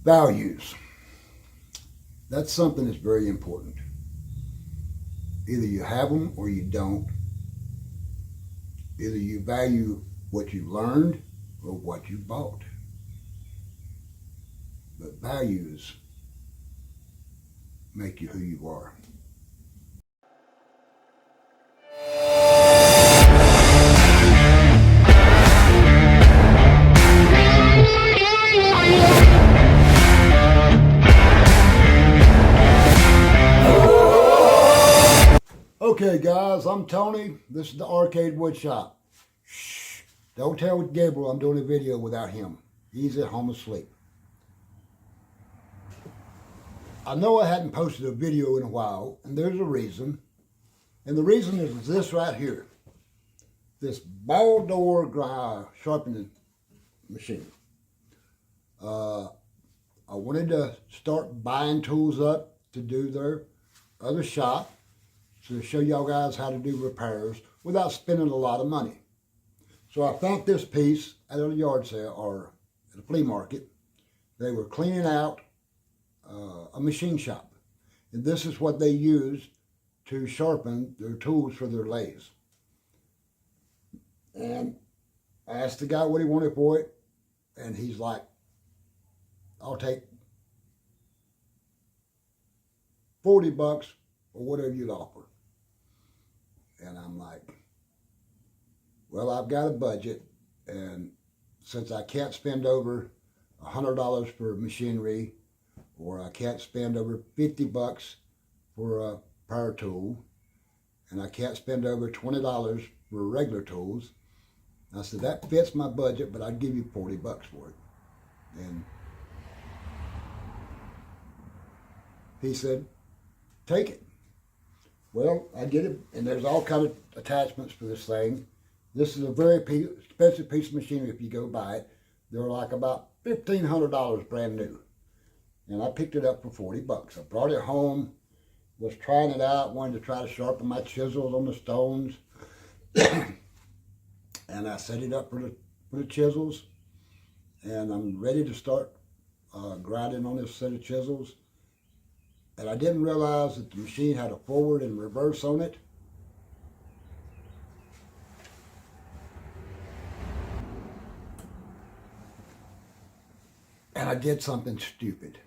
Values. That's something that's very important. Either you have them or you don't. Either you value what you learned or what you bought. But values make you who you are. Okay guys, I'm Tony. This is the Arcade Woodshop. Shh, don't tell Gabriel I'm doing a video without him. He's at home asleep. I know I hadn't posted a video in a while, and there's a reason. And the reason is this right here. This ball door sharpening machine. I wanted to start buying tools up to do their other shop, to show y'all guys how to do repairs without spending a lot of money. So I found this piece at a yard sale or at a flea market. They were cleaning out a machine shop. And this is what they used to sharpen their tools for their lathes. And I asked the guy what he wanted for it, and he's like, I'll take $40 or whatever you'd offer. And I'm like, well, I've got a budget, and since I can't spend over $100 for machinery, or I can't spend over $50 for a power tool, and I can't spend over $20 for regular tools, I said, that fits my budget, but I'd give you $40 for it. And he said, take it. Well, I get it, and there's all kinds of attachments for this thing. This is a very expensive piece of machinery if you go buy it. They're like about $1,500 brand new. And I picked it up for $40. I brought it home, was trying it out, wanted to try to sharpen my chisels on the stones. And I set it up for the chisels. And I'm ready to start grinding on this set of chisels. And I didn't realize that the machine had a forward and reverse on it. And I did something stupid.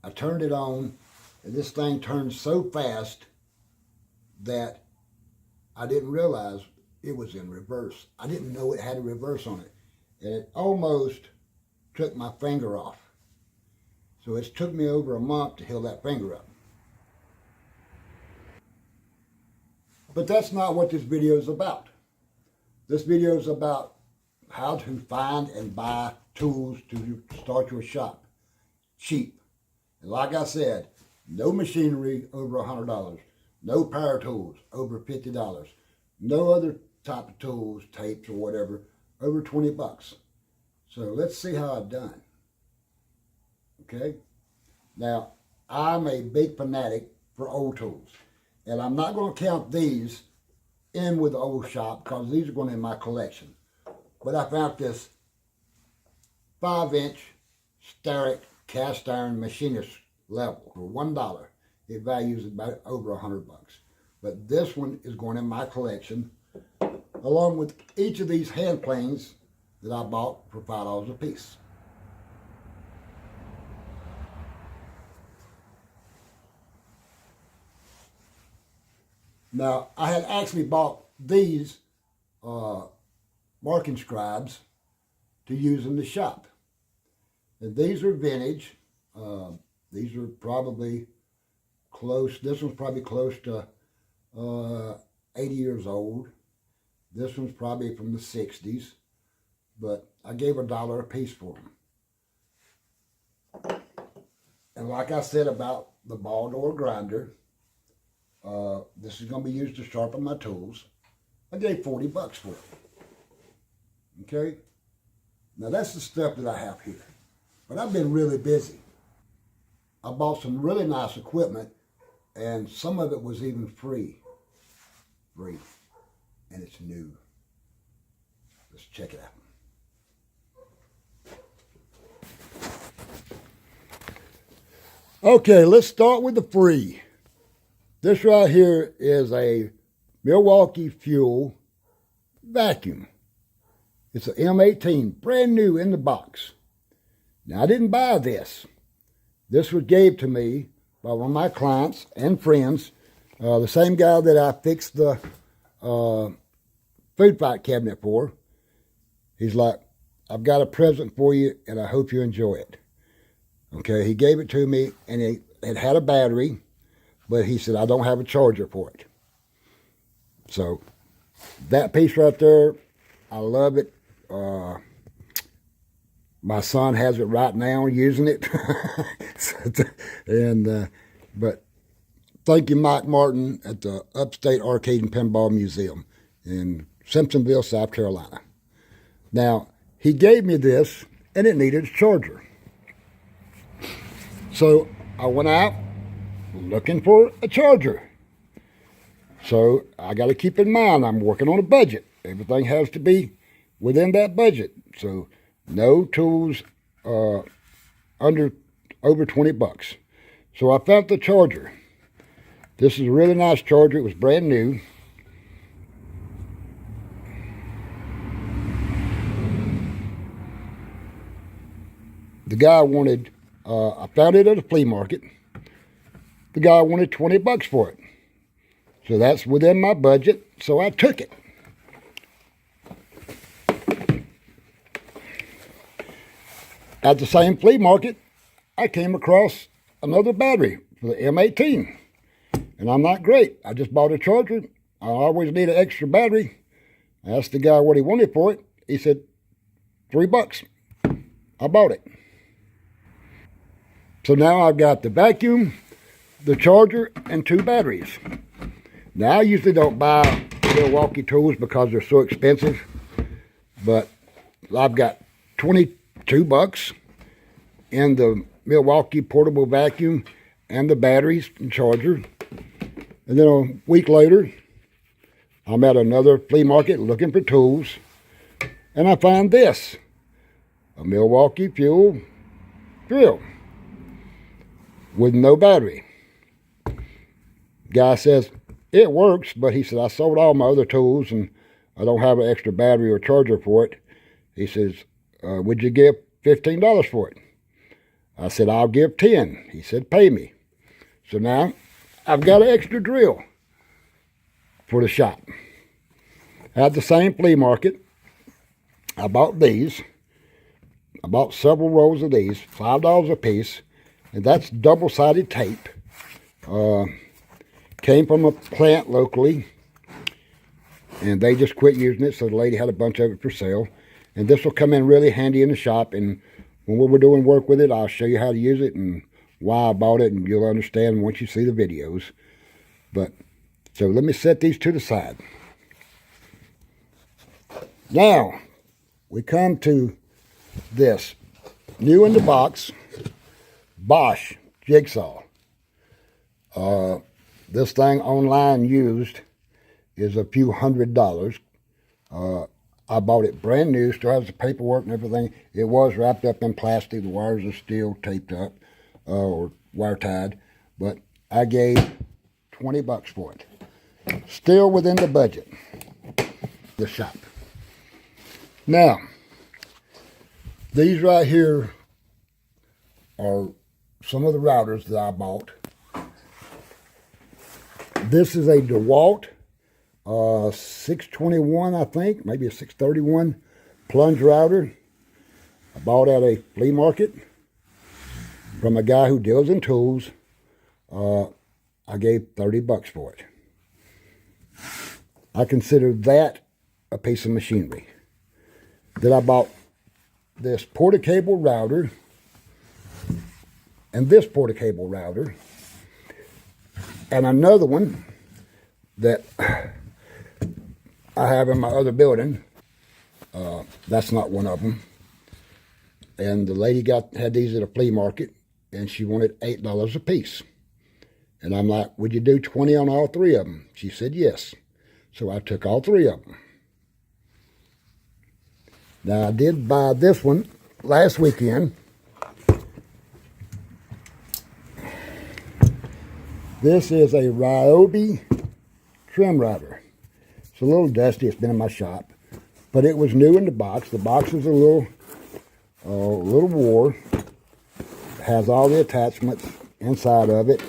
I turned it on, and this thing turned so fast that I didn't realize it was in reverse. I didn't know it had a reverse on it. And it almost took my finger off. So it took me over a month to heal that finger up. But that's not what this video is about. This video is about how to find and buy tools to start your shop. Cheap. And like I said, no machinery over $100. No power tools over $50. No other type of tools, tapes or whatever, over $20. So let's see how I've done. Okay, now I'm a big fanatic for old tools, and I'm not going to count these in with the old shop because these are going in my collection. But I found this 5-inch Starrett cast iron machinist level for $1. It values about over $100. But this one is going in my collection, along with each of these hand planes that I bought for $5 a piece. Now, I had actually bought these marking scribes to use in the shop. And these are vintage. These are probably close, this one's probably close to 80 years old. This one's probably from the 60s. But I gave $1 a piece for them. And like I said about the ball door grinder, this is going to be used to sharpen my tools. I gave $40 for it. Okay? Now that's the stuff that I have here. But I've been really busy. I bought some really nice equipment, and some of it was even free. Free. And it's new. Let's check it out. Okay, let's start with the free. This right here is a Milwaukee Fuel vacuum. It's an M18, brand new in the box. Now, I didn't buy this. This was gave to me by one of my clients and friends, the same guy that I fixed the food fight cabinet for. He's like, I've got a present for you, and I hope you enjoy it. Okay, he gave it to me, and it had a battery, but he said, I don't have a charger for it. So, that piece right there, I love it. My son has it right now, using it. But thank you, Mike Martin at the Upstate Arcade and Pinball Museum in Simpsonville, South Carolina. Now, he gave me this, and it needed a charger. So I went out looking for a charger. So I got to keep in mind, I'm working on a budget. Everything has to be within that budget. So no tools over 20 bucks. So I found the charger. This is a really nice charger. It was brand new. The guy wanted, I found it at a flea market. The guy wanted 20 bucks for it. So that's within my budget, so I took it. At the same flea market, I came across another battery for the M18. And I'm not great. I just bought a charger. I always need an extra battery. I asked the guy what he wanted for it. He said, $3. I bought it. So now I've got the vacuum, the charger, and 2 batteries. Now I usually don't buy Milwaukee tools because they're so expensive. But I've got 22 bucks in the Milwaukee portable vacuum and the batteries and charger. And then a week later, I'm at another flea market looking for tools. And I find this, a Milwaukee Fuel drill with no battery. Guy says, it works, but he said, I sold all my other tools and I don't have an extra battery or charger for it. He says, would you give $15 for it? I said, I'll give 10. He said, pay me. So now I've got an extra drill for the shop. At the same flea market, I bought these. I bought several rolls of these, $5 a piece, and that's double-sided tape. Came from a plant locally, and they just quit using it, so the lady had a bunch of it for sale. And this will come in really handy in the shop, and when we're doing work with it, I'll show you how to use it and why I bought it, and you'll understand once you see the videos. But, so let me set these to the side. Now, we come to this, new in the box, Bosch jigsaw. This thing online used is a few $100s. I bought it brand new, still has the paperwork and everything. It was wrapped up in plastic. The wires are still taped up or wire tied. But I gave 20 bucks for it. Still within the budget, the shop. Now, these right here are some of the routers that I bought. This is a DeWalt 621, I think, maybe a 631 plunge router. I bought at a flea market from a guy who deals in tools. I gave 30 bucks for it. I consider that a piece of machinery. Then I bought this porta-cable router and this porta-cable router and another one that I have in my other building. That's not one of them. And the lady had these at a flea market, and she wanted $8 a piece. And I'm like, would you do 20 on all 3 of them? She said yes. So I took all 3 of them. Now I did buy this one last weekend. This is a Ryobi trim router. It's a little dusty. It's been in my shop, but it was new in the box. The box is a little wore. It has all the attachments inside of it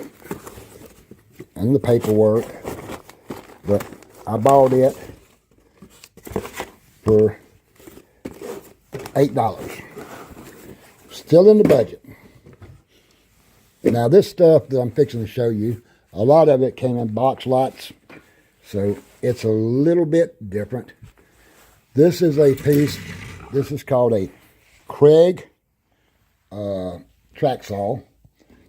and the paperwork. But I bought it for $8. Still in the budget. Now this stuff that I'm fixing to show you, a lot of it came in box lots, so it's a little bit different. This is a piece, this is called a Craig track saw.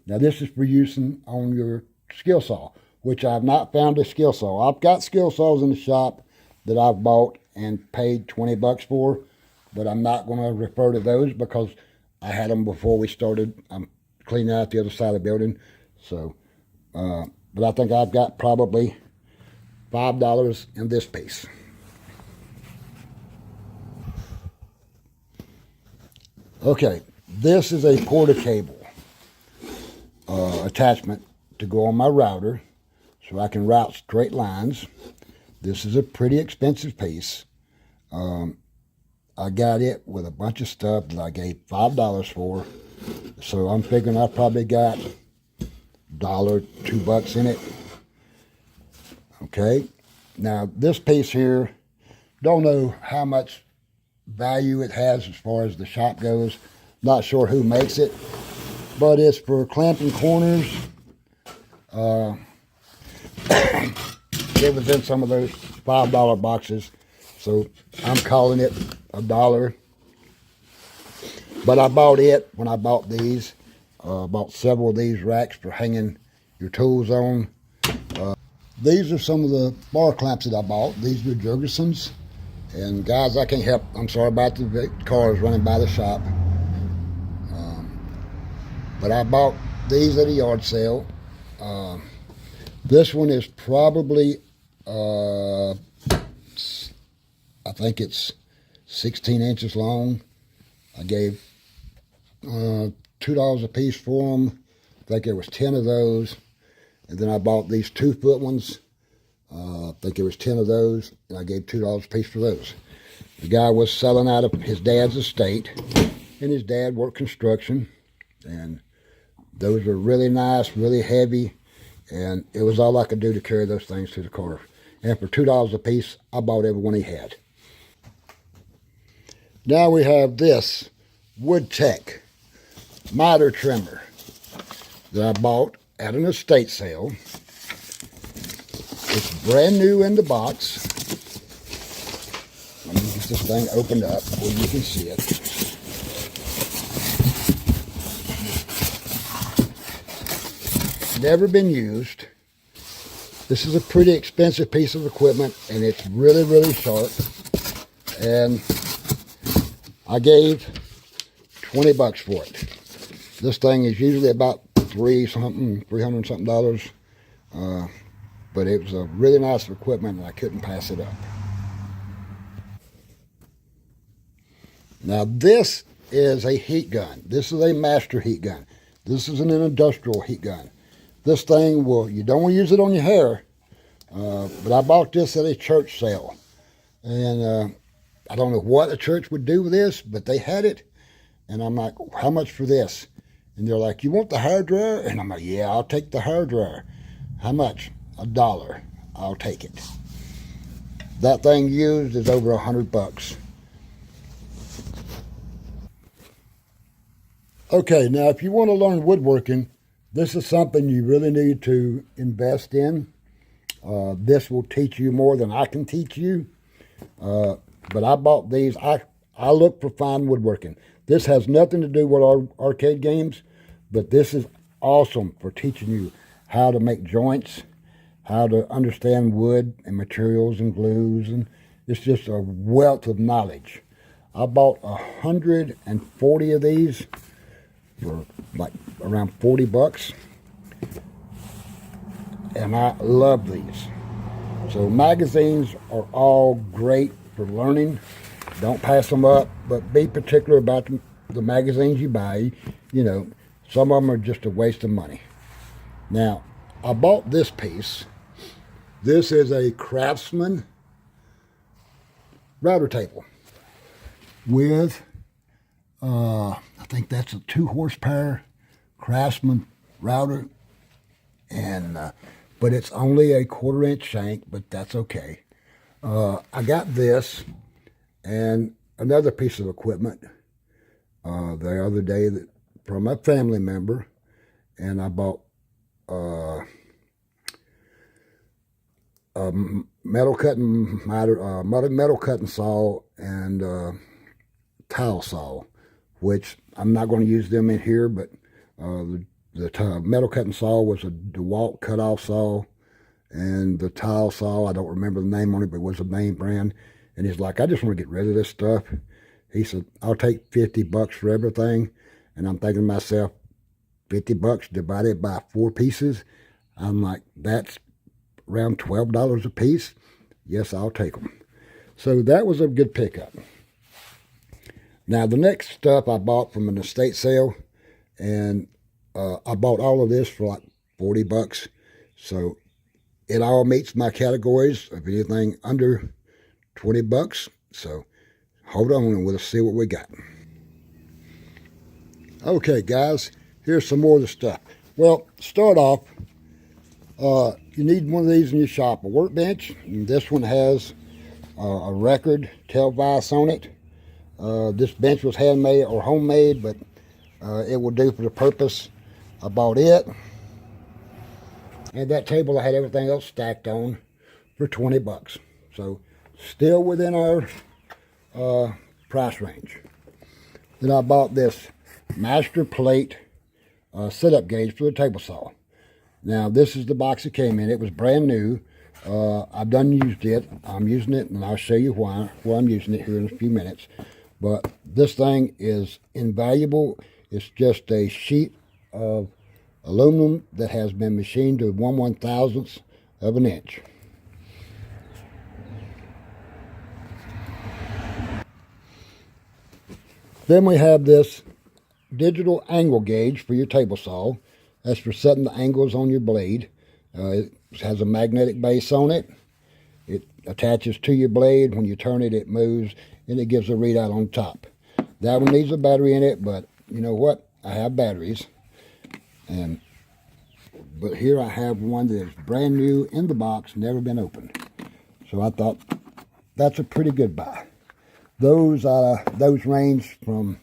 Now this is for using on your skill saw, which I've not found a skill saw. I've got skill saws in the shop that I've bought and paid 20 bucks for, but I'm not going to refer to those because I had them before we started. I'm cleaning out the other side of the building. So, but I think I've got probably $5 in this piece. Okay, this is a porta cable attachment to go on my router so I can route straight lines. This is a pretty expensive piece. I got it with a bunch of stuff that I gave $5 for. So I'm figuring I probably got $1, $2 in it. Okay. Now this piece here, don't know how much value it has as far as the shop goes. Not sure who makes it, but it's for clamping corners. It was in some of those $5 boxes, so I'm calling it $1. But I bought it when I bought these. Bought several of these racks for hanging your tools on. These are some of the bar clamps that I bought. These are Jurgensen's. And guys, I can't help. I'm sorry about the cars running by the shop. But I bought these at a yard sale. This one is probably, I think it's 16 inches long. I gave $2 a piece for them. I think there was 10 of those. And then I bought these 2-foot ones. I think there was 10 of those, and I gave $2 a piece for those. The guy was selling out of his dad's estate, and his dad worked construction, and those were really nice, really heavy, and it was all I could do to carry those things to the car. And for $2 a piece, I bought every one he had. Now we have this Woodtech miter trimmer that I bought at an estate sale. It's brand new in the box. Let me get this thing opened up where you can see it. Never been used. This is a pretty expensive piece of equipment, and it's really, really sharp. And I gave 20 bucks for it. This thing is usually about $300 something. But it was a really nice equipment, and I couldn't pass it up. Now this is a heat gun. This is a master heat gun. This is an industrial heat gun. This thing will, you don't want to use it on your hair, but I bought this at a church sale. And I don't know what a church would do with this, but they had it. And I'm like, how much for this? And they're like, you want the hair dryer? And I'm like, yeah, I'll take the hair dryer. How much? $1. I'll take it. That thing used is over 100 bucks. Okay, now if you want to learn woodworking, this is something you really need to invest in. This will teach you more than I can teach you. But I bought these. I look for fine woodworking. This has nothing to do with our arcade games, but this is awesome for teaching you how to make joints, how to understand wood and materials and glues, and it's just a wealth of knowledge. I bought 140 of these for like around 40 bucks, and I love these. So magazines are all great for learning. Don't pass them up, but be particular about the magazines you buy. You know, some of them are just a waste of money. Now, I bought this piece. This is a Craftsman router table with, I think that's a 2 horsepower Craftsman router, and but it's only a 1/4 inch shank, but that's okay. I got this and another piece of equipment the other day from a family member, and I bought a metal cutting saw and tile saw, which I'm not going to use them in here, but the metal cutting saw was a DeWalt cutoff saw, and the tile saw, I don't remember the name on it, but it was a name brand. And he's like, I just want to get rid of this stuff. He said, I'll take $50 for everything. And I'm thinking to myself, $50 divided by 4 pieces. I'm like, that's around $12 a piece. Yes, I'll take them. So that was a good pickup. Now, the next stuff I bought from an estate sale, and I bought all of this for like $40. So it all meets my categories of anything under $20. So hold on and we'll see what we got. Okay, guys, here's some more of the stuff. Well, start off, you need one of these in your shop, a workbench. And this one has a record tail vise on it. This bench was handmade or homemade, but it will do for the purpose. I bought it. And that table I had everything else stacked on for $20. So still within our price range. Then I bought this master plate setup gauge for the table saw. Now this is the box it came in. It was brand new. I've done used it. I'm using it, and I'll show you why I'm using it here in a few minutes. But this thing is invaluable. It's just a sheet of aluminum that has been machined to 1/1000th of an inch. Then we have this digital angle gauge for your table saw. That's for setting the angles on your blade. It has a magnetic base on it. It attaches to your blade. When you turn it, it moves, and it gives a readout on top. That one needs a battery in it, but you know what? I have batteries. But here I have one that is brand new in the box, never been opened. So I thought that's a pretty good buy. Those range from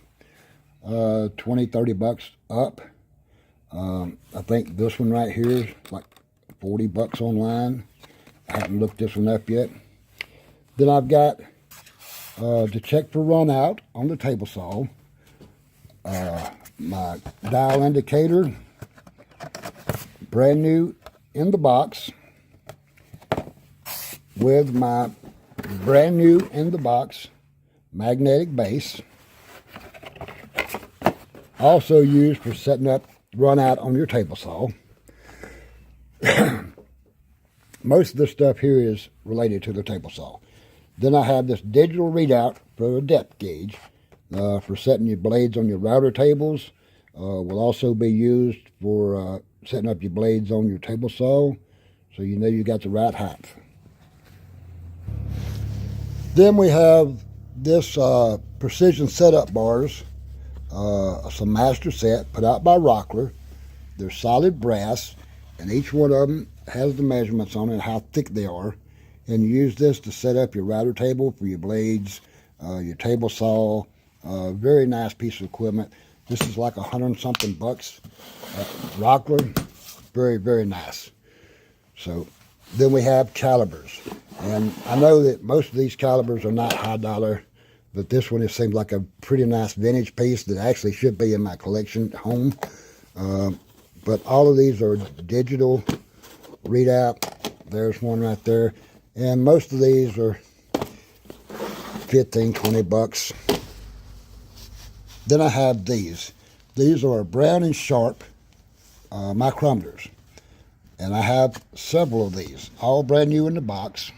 $20-30 up. I think this one right here is like $40 online. I haven't looked this one up yet. Then I've got to check for run out on the table saw. My dial indicator, brand new in the box, with my brand new in the box magnetic base. Also used for setting up run out on your table saw. Most of the stuff here is related to the table saw. Then I have this digital readout for a depth gauge for setting your blades on your router tables. Will also be used for setting up your blades on your table saw, so you know you got the right height. Then we have this precision setup bars, some master set put out by Rockler. They're solid brass, and each one of them has the measurements on it, how thick they are. And you use this to set up your router table for your blades, your table saw. Very nice piece of equipment. This is like $100 and something bucks at Rockler. Very, very nice. So then we have calibers. And I know that most of these calibers are not high dollar, but this one, it seems like a pretty nice vintage piece that actually should be in my collection at home. But all of these are digital readout. There's one right there. And most of these are $15-20. Then I have these. These are brown and sharp micrometers. And I have several of these, all brand new in the box.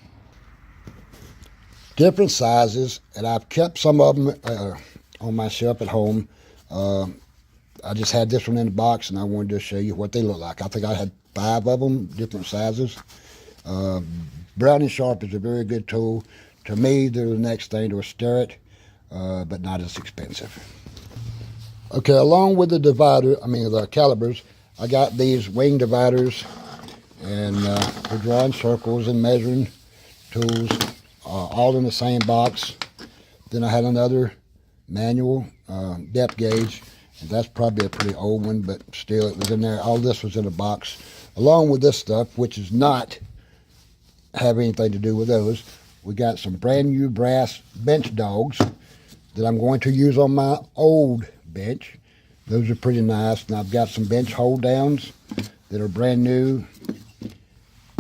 Different sizes, and I've kept some of them on my shelf at home. I just had this one in the box, and I wanted to show you what they look like. I think I had 5 of them, different sizes. Brown & Sharp is a very good tool. To me, they're the next thing to a Starrett, but not as expensive. Okay, along with the the calibers, I got these wing dividers, and for drawing circles and measuring tools, all in the same box. Then I had another manual depth gauge, and that's probably a pretty old one, but still it was in there. All this was in a box, along with this stuff, which is not have anything to do with those. We got some brand new brass bench dogs that I'm going to use on my old bench. Those are pretty nice. And I've got some bench hold downs that are brand new,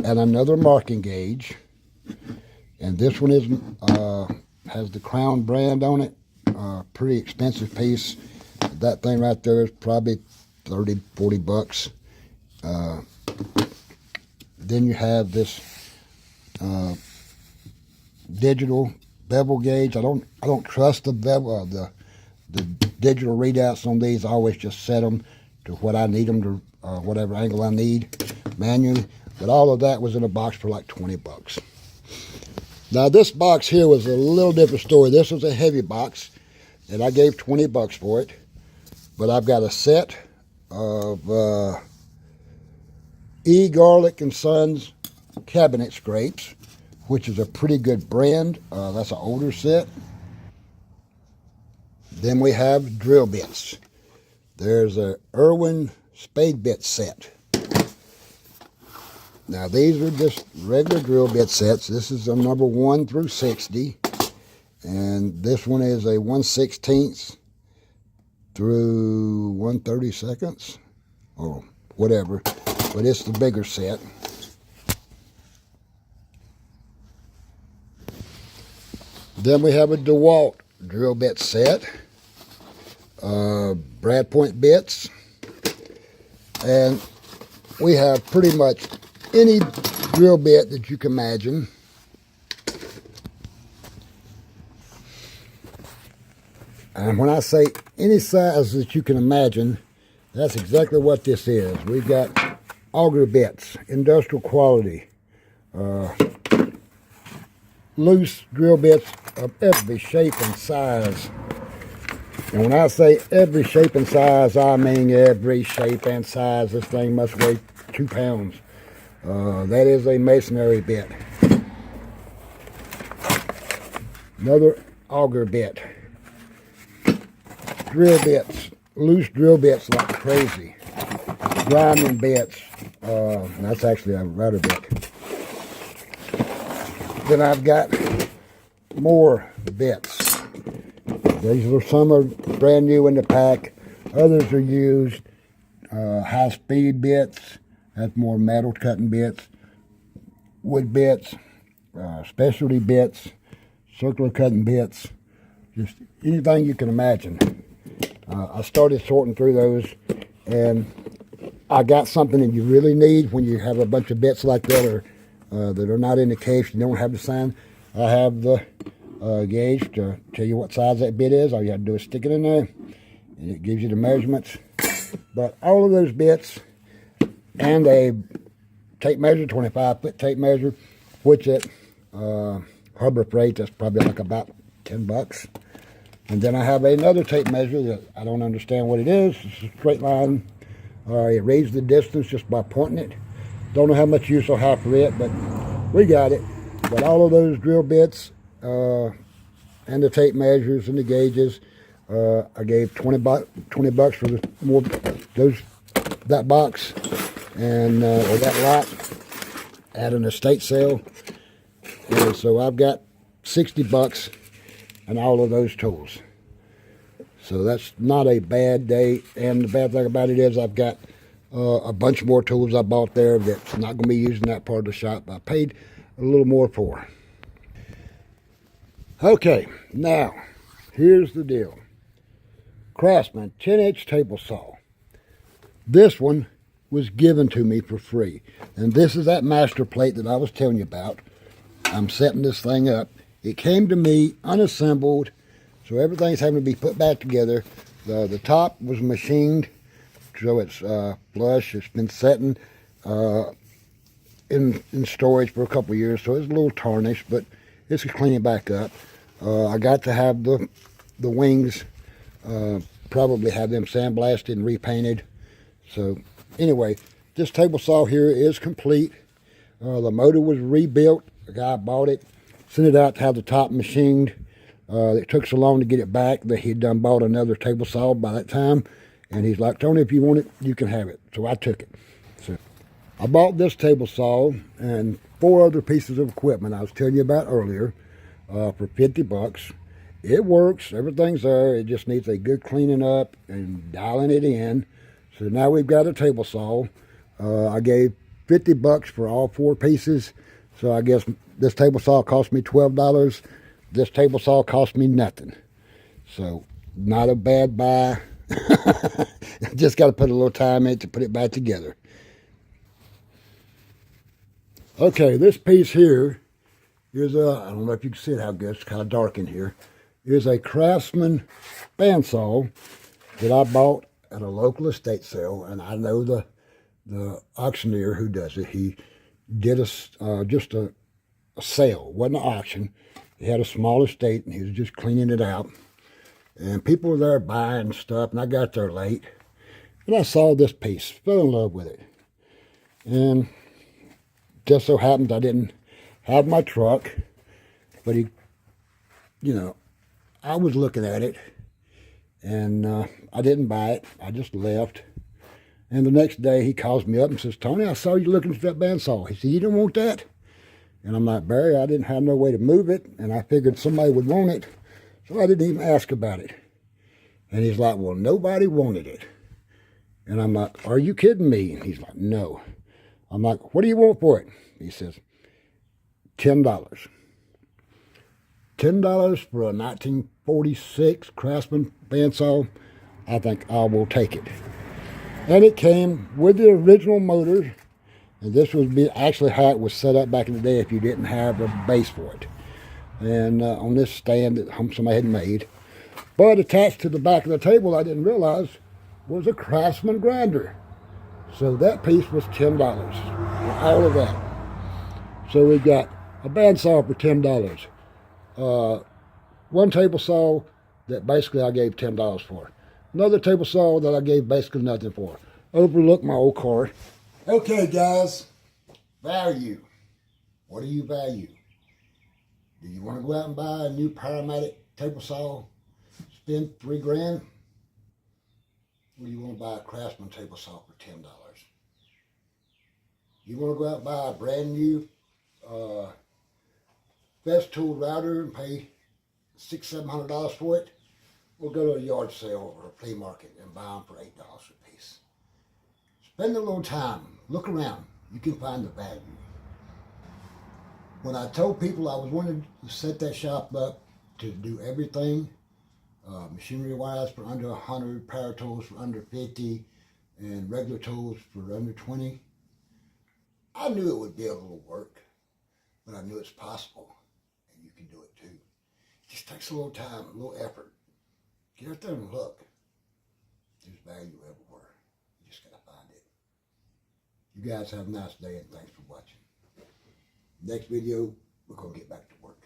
and another marking gauge. And this one is has the Crown brand on it. Pretty expensive piece. That thing right there is probably 30, 40 bucks. Then you have this digital bevel gauge. I don't trust the bevel, the digital readouts on these. I always just set them to what I need them to, whatever angle I need manually. But all of that was in a box for like 20 bucks. Now this box here was a little different story. This was a heavy box, and I gave 20 bucks for it. But I've got a set of E. Garlic & Sons cabinet scrapes, which is a pretty good brand. That's an older set. Then we have drill bits. There's a Irwin spade bit set. Now these are just regular drill bit sets. This is a number 1 through 60. And this one is a 1/16 through 1/32, or whatever. But it's the bigger set. Then we have a DeWalt drill bit set. Brad point bits. And we have pretty much any drill bit that you can imagine. And when I say any size that you can imagine, that's exactly what this is. We've got auger bits, industrial quality, loose drill bits of every shape and size. And when I say every shape and size, I mean every shape and size. This thing must weigh 2 pounds. That is a masonry bit. Another auger bit. Drill bits, loose drill bits like crazy. Grinding bits. That's actually a router bit. Then I've got more bits. These are some are brand new in the pack. Others are used. High-speed bits. That's more metal cutting bits. Wood bits. Specialty bits. Circular cutting bits. Just anything you can imagine. I started sorting through those, and I got something that you really need when you have a bunch of bits like that, or that are not in the case. You don't have the sign. I have the gauge to tell you what size that bit is. All you have to do is stick it in there, and it gives you the measurements. But all of those bits, and a tape measure, 25-foot tape measure, which at Harbor Freight, that's probably like about 10 bucks. And then I have another tape measure that I don't understand what it is. It's a straight line. It reads the distance just by pointing it. Don't know how much use I'll have for it, but we got it. But all of those drill bits and the tape measures and the gauges, I gave 20 bucks for that box and or that lot at an estate sale. And so I've got 60 bucks and all of those tools. So that's not a bad day. And the bad thing about it is I've got a bunch more tools I bought there that's not going to be used in that part of the shop. I paid a little more for. Okay, now here's the deal. Craftsman 10-inch table saw. This one was given to me for free. And this is that master plate that I was telling you about. I'm setting this thing up. It came to me unassembled, so everything's having to be put back together. The top was machined, so it's flush. It's been setting in storage for a couple of years, so it's a little tarnished, but it's cleaning back up. I got to have the wings, probably have them sandblasted and repainted. So anyway, this table saw here is complete. The motor was rebuilt. The guy bought it, sent it out to have the top machined. It took so long to get it back that he'd done bought another table saw by that time. And he's like, Tony, if you want it, you can have it. So I took it. So I bought this table saw and 4 other pieces of equipment I was telling you about earlier for 50 bucks. It works. Everything's there. It just needs a good cleaning up and dialing it in. So now we've got a table saw. I gave 50 bucks for all 4 pieces. So I guess this table saw cost me $12. This table saw cost me nothing. So not a bad buy. Just got to put a little time in it to put it back together. Okay, this piece here is I don't know if you can see it how good, it's kind of dark in here, is a Craftsman bandsaw that I bought at a local estate sale, and I know the auctioneer who does it. He did just a sale, wasn't an auction. He had a small estate, and he was just cleaning it out. And people were there buying stuff, and I got there late. And I saw this piece, fell in love with it. And just so happened I didn't have my truck, but I was looking at it, and I didn't buy it. I just left. And the next day he calls me up and says, Tony, I saw you looking for that bandsaw. He said, you don't want that? And I'm like, Barry, I didn't have no way to move it, and I figured somebody would want it, so I didn't even ask about it. And he's like, well, nobody wanted it. And I'm like, are you kidding me? And he's like, no. I'm like, what do you want for it? He says, $10. $10 for a 1946 Craftsman bandsaw. I think I will take it. And it came with the original motor. And this would be actually how it was set up back in the day if you didn't have a base for it. And on this stand that somebody had made. But attached to the back of the table, I didn't realize, was a Craftsman grinder. So that piece was $10 for all of that. So we got a bandsaw for $10. One table saw that basically I gave $10 for. Another table saw that I gave basically nothing for. Overlooked my old car. Okay, guys, value. What do you value? Do you want to go out and buy a new Powermatic table saw, spend $3 grand? Or do you want to buy a Craftsman table saw for $10? You want to go out and buy a brand new Best Tool router and pay $600-700 for it? Or go to a yard sale or a flea market and buy them for $8 a piece. Spend a little time, look around, you can find the value. When I told people I was wanting to set that shop up to do everything, machinery-wise for under 100, power tools for under 50, and regular tools for under 20, I knew it would be a little work, but I knew it's possible, and you can do it too. It just takes a little time, a little effort. Get out there and look. There's value everywhere. You just gotta find it. You guys have a nice day, and thanks for watching. Next video, we're gonna get back to work.